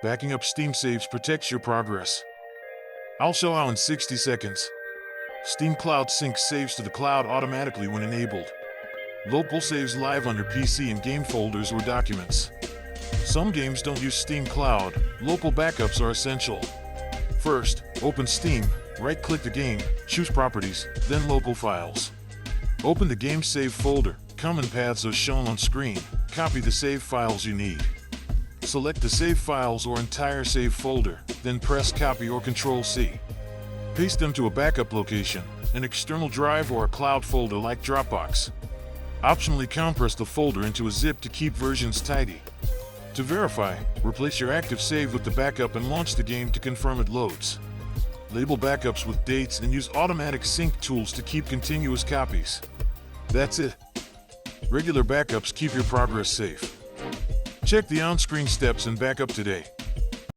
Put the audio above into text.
Backing up Steam saves protects your progress. I'll show how in 60 seconds. Steam Cloud Sync saves to the cloud automatically when enabled. Local saves live on your PC in game folders or documents. Some games don't use Steam Cloud. Local backups are essential. First, open Steam, right-click the game, choose Properties, then Local Files. Open the game save folder. Common paths are shown on screen. Copy the save files you need. Select the save files or entire save folder, then press Copy or Ctrl-C. Paste them to a backup location, an external drive or a cloud folder like Dropbox. Optionally compress the folder into a zip to keep versions tidy. To verify, replace your active save with the backup and launch the game to confirm it loads. Label backups with dates and use automatic sync tools to keep continuous copies. That's it. Regular backups keep your progress safe. Check the on-screen steps and backup today.